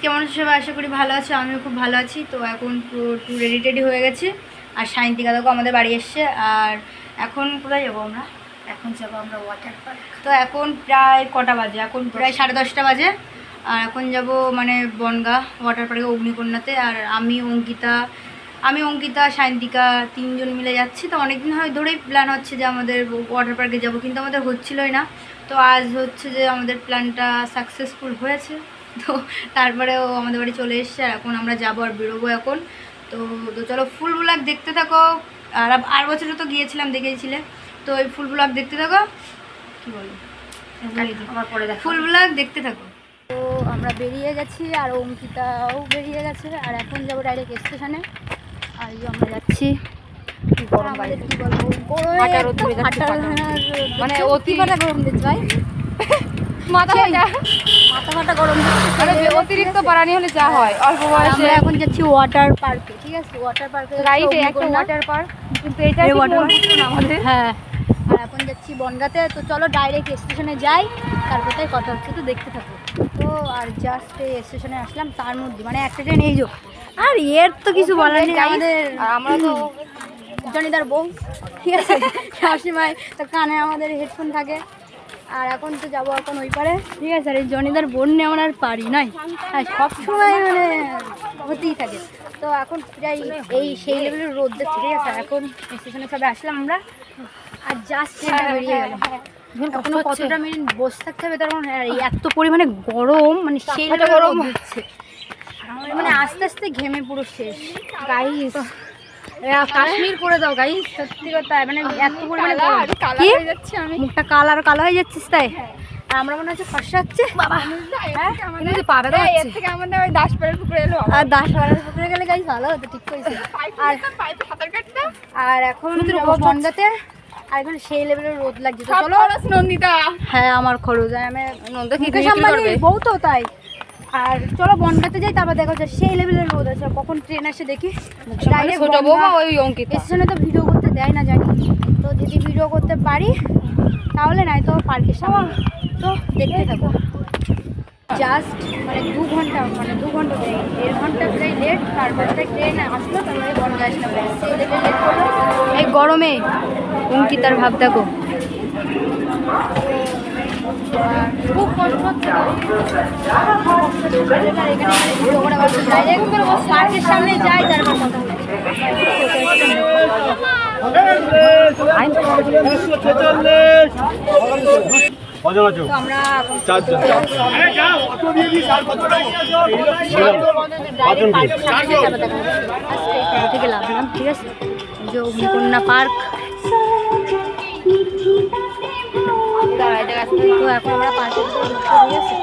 কেমন আছো সবাই? আশা করি ভালো আছো, আমিও খুব ভালো আছি। তো এখন পুরো রেডি টেডি হয়ে গেছে আর সায়ন্তিকা দেখো আমাদের বাড়ি এসছে। আর এখন কোথায় যাবো আমরা? এখন যাবো আমরা ওয়াটার পার্ক। তো এখন প্রায় কটা বাজে? এখন প্রায় 10:30 বাজে। আর এখন যাব মানে বনগা ওয়াটার পার্কে অগ্নিকন্যাতে। আর আমি অঙ্কিতা সায়ন্তিকা 3 জন মিলে যাচ্ছি। তো অনেকদিন ধরেই প্ল্যান হচ্ছে যে আমাদের ওয়াটার পার্কে যাব, কিন্তু আমাদের হচ্ছিলই না। তো আজ হচ্ছে যে আমাদের প্ল্যানটা সাকসেসফুল হয়েছে। তো তারপরেও আমাদের বাড়ি চলে এসছে আর এখন আমরা যাবো আর বেরোবো এখন। তো চলো ফুল ব্লগ দেখতে থাকো। আর বছরও তো গিয়েছিলাম, দেখেছিলে। তো ওই ফুল ব্লগ দেখতে থাকো। কী বলো, ফুল ব্লগ দেখতে থাকো। তো আমরা বেরিয়ে গেছি আর অঙ্কিতাও বেরিয়ে গেছে। আর এখন যাবো ডাইরেক্ট স্টেশনে। আর আমরা যাচ্ছি মানে অতিরিক্ত গরম দিচ্ছে ভাই, মাথা গরম দিচ্ছে। অতিরিক্ত পারানি হলে যা হয় অল্প বয়সে। এখন যাচ্ছি ওয়াটার পার্কে, ঠিক আছে? ওয়াটার পার্কে রাইট, একটা ওয়াটার পার্ক, কিন্তু এটা ওয়াটার পার্ক আমাদের। হ্যাঁ, আর এখন যাচ্ছি বনগাঁতে। তো চলো ডাইরেক্ট স্টেশনে যাই, তারপরে কথা হচ্ছে, তো দেখতে থাকো। তো আর জাস্ট এই স্টেশনে আসলাম, তার মধ্যে মানে একটা ট্রেন এই যো। আর এর তো কিছু বলার নেই, আমাদের আমরা তো জনিদার বউ, ঠিক আছে? সবসময় তো কানে আমাদের হেডফোন থাকে। আর এখন তো যাবো এখন ওই পারে, ঠিক আছে? আর এই জনিদার বোন নিয়ে আমরা আর পারি নাই, হ্যাঁ সবসময় মানে হতেই থাকে। তো এখন প্রায় সেই লেভেলের রোদ দেখছি, ঠিক আছে? এখন স্টেশনে সবে আসলাম আমরা, আর জাস্ট ট্রেনটা বেরিয়ে গেল। এখনো কতটা মিনিট বসে থাকতে হবে, তার মানে এত পরিমাণে গরম, মানে সেই গরম হচ্ছে, মানে আস্তে আস্তে ঘেমে পুরো শেষ। গাইস কাশ্মীর করে দাও গাইস, সত্যি কথা, মানে এত পরিমাণে কালো হয়ে যাচ্ছে, আমি মুখটা কালো হয়ে যাচ্ছিস তাই। আর আমরা মনে হচ্ছে ফর্সা হচ্ছে বাবা। আর 10 পাড়ার পুকুরে গেলে গাইস ভালো হতো, ঠিক করেছে। আর এখন বনগাঁতে, আর এখন সেই লেভেলের রোদ লাগছে। তো চলো নন্দিতা, হ্যাঁ আমার খরচ, আমি বউ তো তাই। আর চলো বনগাঁতে যাই, তারপর দেখা যাচ্ছে সেই লেভেলের রোদ আছে। কখন ট্রেন আসে দেখি। স্টেশনে তো ভিডিও করতে দেয় না জানি, তো যদি ভিডিও করতে পারি তাহলে, নাই তো পার্কের সামনে। তো দেখতে থাকো। জাস্ট মানে 2 ঘন্টা, মানে 2 ঘন্টা 1.5 ঘন্টা প্রায় লেট। তারপরে ট্রেন আসলো, তারপরে বনগা আসলাম। সেই লেভেল লেট করলো এই গরমে। অঙ্কিতার ভাব দেখো, খুব কষ্ট হচ্ছে। পার্কের সামনে যাই, তারপর কথা থেকে লাভলাম, ঠিক আছে? যে অগ্নিকন্যা পার্ক। তো এখন আমরা পার্কে, ঠিক আছে?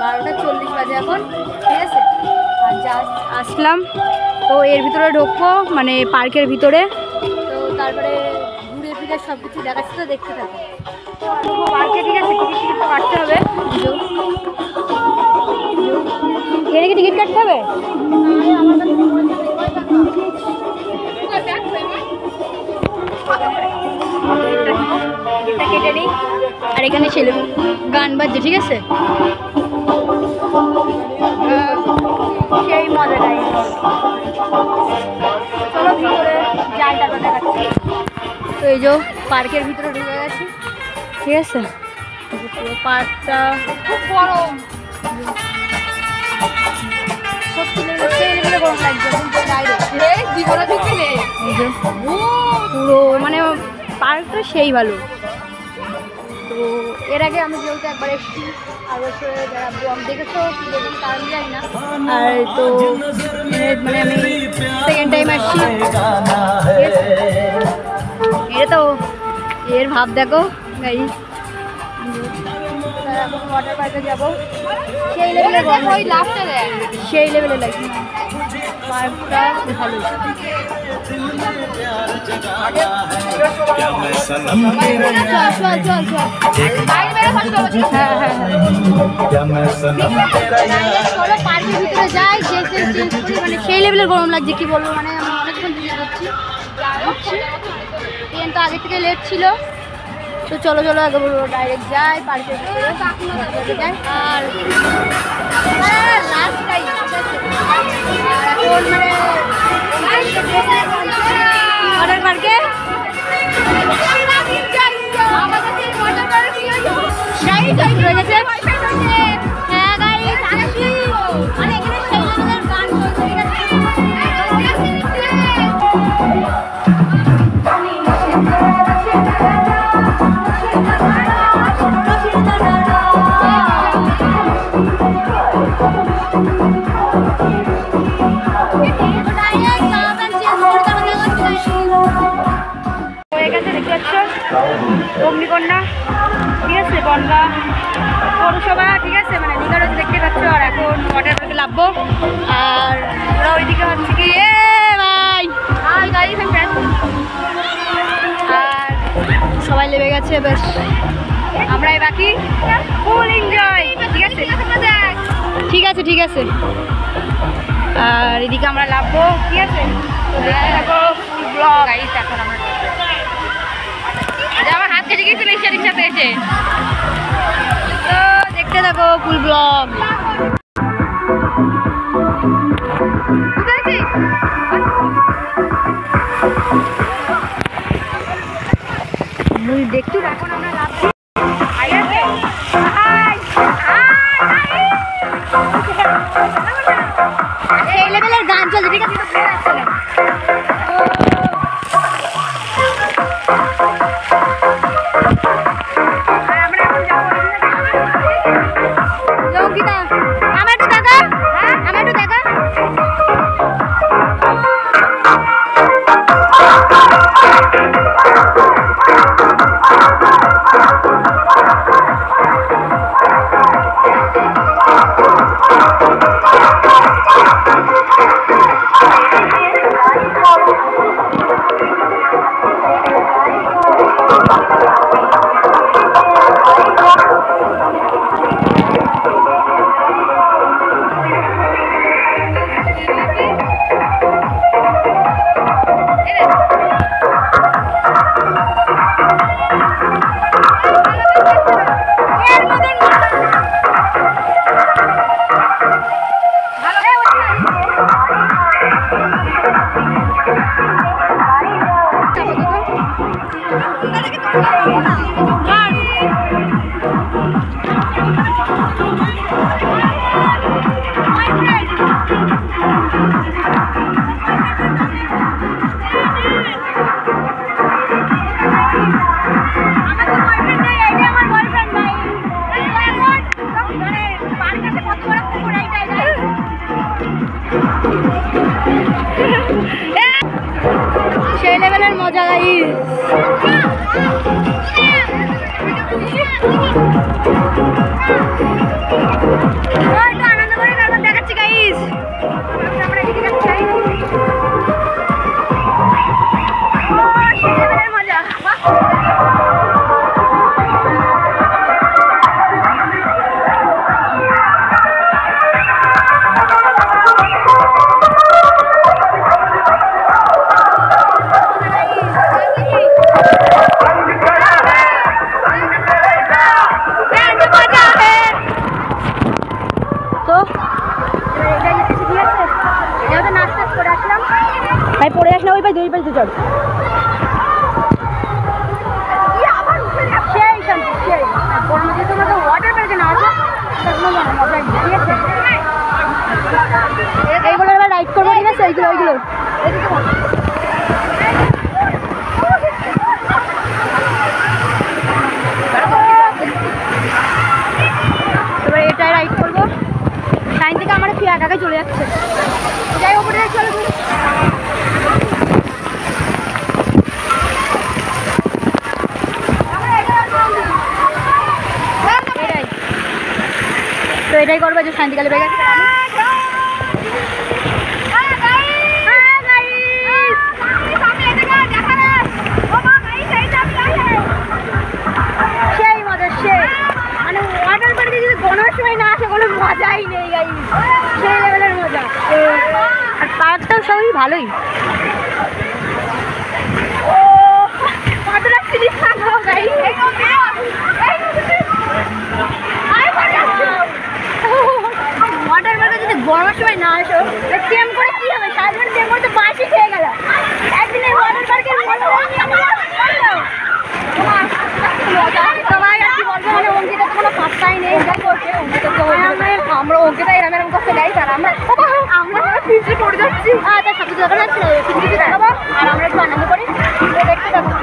12:40 বাজে এখন, ঠিক আছে? আর জাস্ট আসলাম, তো এর ভিতরে ঢুকবো, মানে পার্কের ভিতরে। তো তারপরে ঘুরে ফিরে সব কিছু দেখাচ্ছি, তো দেখতে থাকো পার্কে, ঠিক আছে? টিকিট তো কাটতে হবে। এখানে কি টিকিট কাটতে হবে? কেটে নিই। আর এখানে ছেলে গান বাজছে, ঠিক আছে? সেই মজাটাই। চলো ভিতরে যাই, তারপর দেখাচ্ছি। তো এই যে পার্কের ভিতরে ঢুকে গেছি, ঠিক আছে? পুরো পার্কটা খুব গরম, সত্যি সেই লেভেলে গরম লাগছে। পুরো মানে পার্কটা সেই ভালো। তো এর আগে আমি যেহেতু একবার এসেছি আর বছরে যারা ব্লগ দেখেছো কি দেখেছি তার আমি জানি না। আর তো মানে আমি সেকেন্ড টাইম আসছি। এটা তো এর ভাব দেখো গাইস। এখন ওয়াটার পার্কে যাবো, সেই লেভেলে সেই লেভেলে লাগছে পার্কটা ভালো। পার্কের ভিতরে যাই মানে সেই লেভেলের গরম লাগছে কি বলবো, মানে আমি অনেকক্ষণ ধরে যাচ্ছি। ট্রেন তো আগে থেকে লেট ছিল, তো চলো চলো আগে বলবো ডাইরেক্ট যাই পার্কের ভিতরে যাই। আর লাস্টটাই এখন মানে ওয়াটার পার্কে রয়ে গেছে। হ্যাঁ গাইস আসি, মানে এখানে সেই লেভেলের গান চলছে, ঠিক আছে। হয়ে গেছে দেখতে পাচ্ছ অগ্নিকন্যা, ঠিক আছে, বনগা পৌরসভা, ঠিক আছে, মানে নিগার দেখতে পাচ্ছ। আর এখন ওয়াটার পার্কে নামবো। আর ওরা ওইদিকে হচ্ছে কি ভাই গাড়ি, আর সবাই লেগে গেছে, বেশ আমরাই বাকি, ফুল এনজয়, ঠিক আছে ঠিক আছে ঠিক আছে। আর এদিকে আমরা নামবো, ঠিক আছে, তো দেখতে থাকো ব্লগ। এখন আমরা আমার হাত কেটে গিয়েছিল রিক্সাতে এসে, তো দেখতে থাকো ফুল ব্লগ। দেখছি এখন আমরা সেই লেভেলের গান চলছে, ঠিক আছে। সেই লেভেলের মজা গাইস। আনন্দ করে তারপর দেখাচ্ছি গাইস। আমরা এদিকে যাচ্ছি, সেই লেভেলের মজা। ভাই পড়ে আস না, ওই ভাই দুই পাশে চল। সেই শান্তি সেই পড়লো যে তোমার ওয়াটার পার্কে না আছে মজা, ঠিক আছে। এইগুলো এবার রাইড করবো, ঠিক আছে, ওইগুলো একা চলে যাচ্ছে। যাই উপরে চলো। তো এটাই করবো যে শান্তিকালে বেগে সেই মজা সেই মানে ওয়াটার পার্কে যদি গণের সময় না আসে কোনো মজাই নেই গাইস, সেই লেভেলের মজা। আর পার্কটাও সবই ভালোই। ও কতটা সিরিজ থাকবো গাইস, ওয়াটার পার্কে যদি গরমের সময় না আসো প্রেম করে কি হবে, সারাদিন প্রেম করতে বাসি খেয়ে গেল। একদিন এই ওয়াটার পার্কের সবাই আর কি বলবো, মানে অঙ্কিতা তো কোনো পাত্তাই নেই যা করছে। আমরা অঙ্কিতা এরম করতে যাই আর আমরা পিছিয়ে পড়ে যাচ্ছি। হ্যাঁ তার সব দোকান আছে পিছিয়ে দেখাবো আর আমরা একটু আনন্দ করি দেখতে থাকবো।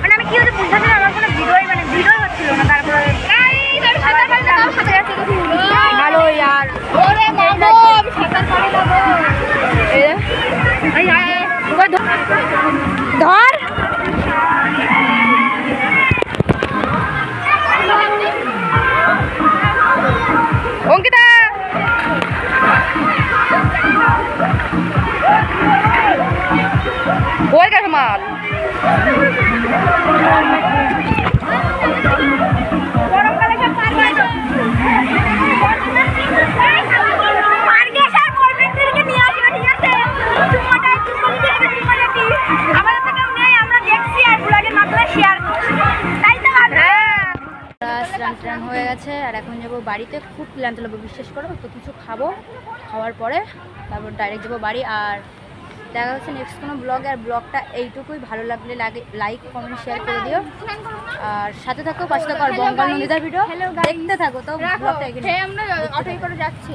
মানে আমি কি হচ্ছে বুঝতে পারি, আমার কোনো ভিডিও হচ্ছিল না। তারপরে ভালো ইয়ার ধর অঙ্কিতা ওই গেছে মাল স্নান হয়ে গেছে আর এখন যাবো বাড়িতে। খুব ক্লান্ত লাগবে বিশ্বাস করো, তো কিছু খাবো, খাওয়ার পরে তারপর ডাইরেক্ট যাবো বাড়ি। আর দেখা হচ্ছে নেক্সট কোনো ব্লগে। আর ব্লগটা এইটুকুই, ভালো লাগলে লাইক কমেন্ট শেয়ার করে দিও আর সাথে থাকো, পাশে থাকো। আর বঙ্গাল নন্দিতার ভিডিও দেখতে থাকো। তো ব্লগটা এগিয়ে আমরা অটোই করে যাচ্ছি।